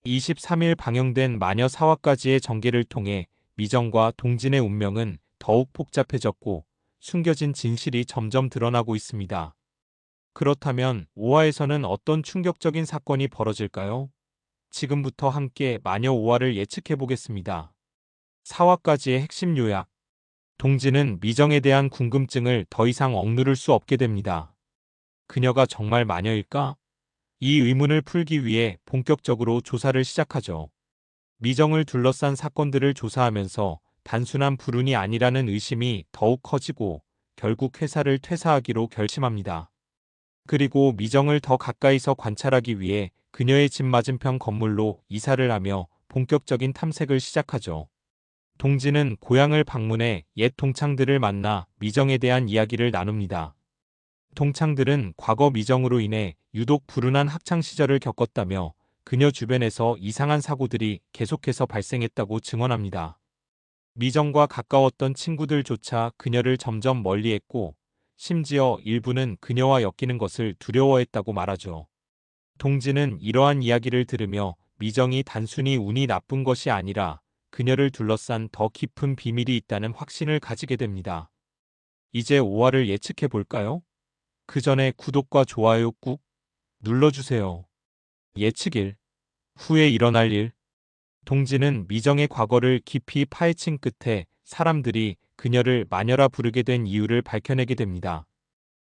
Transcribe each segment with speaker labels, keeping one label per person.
Speaker 1: 23일 방영된 마녀 사화까지의 전개를 통해 미정과 동진의 운명은 더욱 복잡해졌고 숨겨진 진실이 점점 드러나고 있습니다. 그렇다면 5화에서는 어떤 충격적인 사건이 벌어질까요? 지금부터 함께 마녀 5화를 예측해 보겠습니다. 4화까지의 핵심 요약. 동진은 미정에 대한 궁금증을 더 이상 억누를 수 없게 됩니다. 그녀가 정말 마녀일까? 이 의문을 풀기 위해 본격적으로 조사를 시작하죠. 미정을 둘러싼 사건들을 조사하면서 단순한 불운이 아니라는 의심이 더욱 커지고 결국 회사를 퇴사하기로 결심합니다. 그리고 미정을 더 가까이서 관찰하기 위해 그녀의 집 맞은편 건물로 이사를 하며 본격적인 탐색을 시작하죠. 동진은 고향을 방문해 옛 동창들을 만나 미정에 대한 이야기를 나눕니다. 동창들은 과거 미정으로 인해 유독 불운한 학창 시절을 겪었다며 그녀 주변에서 이상한 사고들이 계속해서 발생했다고 증언합니다. 미정과 가까웠던 친구들조차 그녀를 점점 멀리했고 심지어 일부는 그녀와 엮이는 것을 두려워했다고 말하죠. 동진은 이러한 이야기를 들으며 미정이 단순히 운이 나쁜 것이 아니라 그녀를 둘러싼 더 깊은 비밀이 있다는 확신을 가지게 됩니다. 이제 5화를 예측해 볼까요? 그 전에 구독과 좋아요 꾹 눌러주세요. 예측 1. 후에 일어날 일. 동진은 미정의 과거를 깊이 파헤친 끝에 사람들이 그녀를 마녀라 부르게 된 이유를 밝혀내게 됩니다.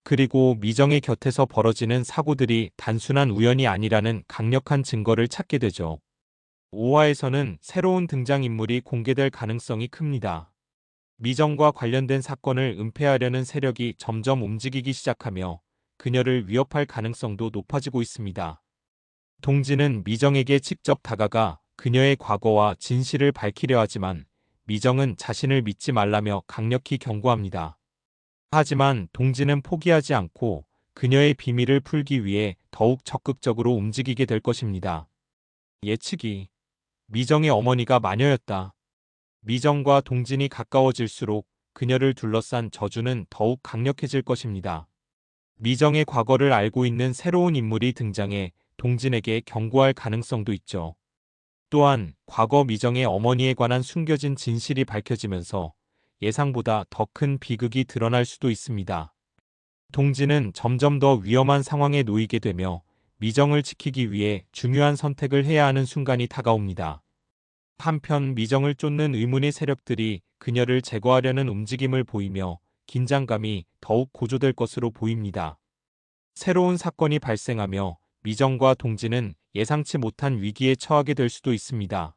Speaker 1: 그리고 미정의 곁에서 벌어지는 사고들이 단순한 우연이 아니라는 강력한 증거를 찾게 되죠. 5화에서는 새로운 등장인물이 공개될 가능성이 큽니다. 미정과 관련된 사건을 은폐하려는 세력이 점점 움직이기 시작하며 그녀를 위협할 가능성도 높아지고 있습니다. 동진은 미정에게 직접 다가가 그녀의 과거와 진실을 밝히려 하지만 미정은 자신을 믿지 말라며 강력히 경고합니다. 하지만 동진은 포기하지 않고 그녀의 비밀을 풀기 위해 더욱 적극적으로 움직이게 될 것입니다. 예측이. 미정의 어머니가 마녀였다. 미정과 동진이 가까워질수록 그녀를 둘러싼 저주는 더욱 강력해질 것입니다. 미정의 과거를 알고 있는 새로운 인물이 등장해 동진에게 경고할 가능성도 있죠. 또한 과거 미정의 어머니에 관한 숨겨진 진실이 밝혀지면서 예상보다 더 큰 비극이 드러날 수도 있습니다. 동진은 점점 더 위험한 상황에 놓이게 되며 미정을 지키기 위해 중요한 선택을 해야 하는 순간이 다가옵니다. 한편 미정을 쫓는 의문의 세력들이 그녀를 제거하려는 움직임을 보이며 긴장감이 더욱 고조될 것으로 보입니다. 새로운 사건이 발생하며 미정과 동진은 예상치 못한 위기에 처하게 될 수도 있습니다.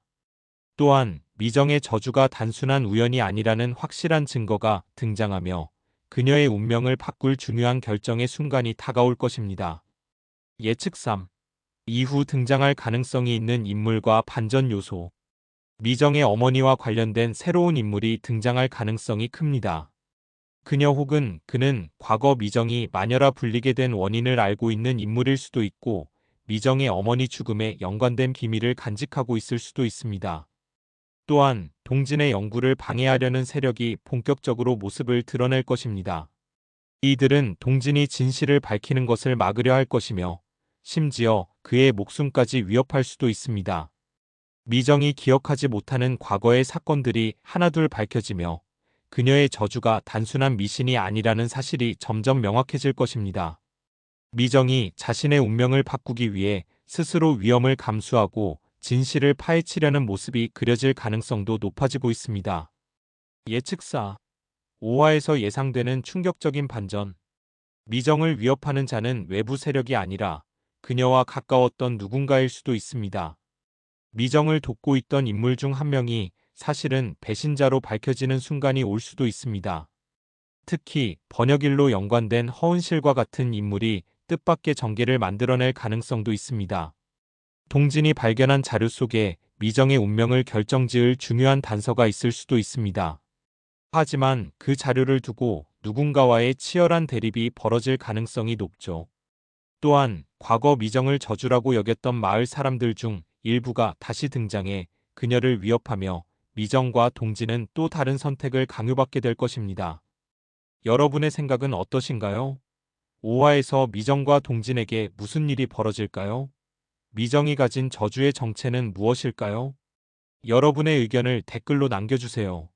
Speaker 1: 또한 미정의 저주가 단순한 우연이 아니라는 확실한 증거가 등장하며 그녀의 운명을 바꿀 중요한 결정의 순간이 다가올 것입니다. 예측 3. 이후 등장할 가능성이 있는 인물과 반전 요소. 미정의 어머니와 관련된 새로운 인물이 등장할 가능성이 큽니다. 그녀 혹은 그는 과거 미정이 마녀라 불리게 된 원인을 알고 있는 인물일 수도 있고 미정의 어머니 죽음에 연관된 비밀을 간직하고 있을 수도 있습니다. 또한 동진의 연구를 방해하려는 세력이 본격적으로 모습을 드러낼 것입니다. 이들은 동진이 진실을 밝히는 것을 막으려 할 것이며 심지어 그의 목숨까지 위협할 수도 있습니다. 미정이 기억하지 못하는 과거의 사건들이 하나둘 밝혀지며 그녀의 저주가 단순한 미신이 아니라는 사실이 점점 명확해질 것입니다. 미정이 자신의 운명을 바꾸기 위해 스스로 위험을 감수하고 진실을 파헤치려는 모습이 그려질 가능성도 높아지고 있습니다. 예측사. 5화에서 예상되는 충격적인 반전. 미정을 위협하는 자는 외부 세력이 아니라 그녀와 가까웠던 누군가일 수도 있습니다. 미정을 돕고 있던 인물 중 한 명이 사실은 배신자로 밝혀지는 순간이 올 수도 있습니다. 특히 번역일로 연관된 허은실과 같은 인물이 뜻밖의 전개를 만들어낼 가능성도 있습니다. 동진이 발견한 자료 속에 미정의 운명을 결정지을 중요한 단서가 있을 수도 있습니다. 하지만 그 자료를 두고 누군가와의 치열한 대립이 벌어질 가능성이 높죠. 또한 과거 미정을 저주라고 여겼던 마을 사람들 중 일부가 다시 등장해 그녀를 위협하며 미정과 동진은 또 다른 선택을 강요받게 될 것입니다. 여러분의 생각은 어떠신가요? 5화에서 미정과 동진에게 무슨 일이 벌어질까요? 미정이 가진 저주의 정체는 무엇일까요? 여러분의 의견을 댓글로 남겨주세요.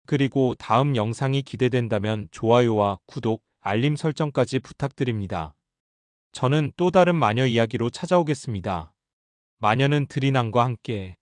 Speaker 1: 그리고 다음 영상이 기대된다면 좋아요와 구독, 알림 설정까지 부탁드립니다. 저는 또 다른 마녀 이야기로 찾아오겠습니다. 마녀는 드리난과 함께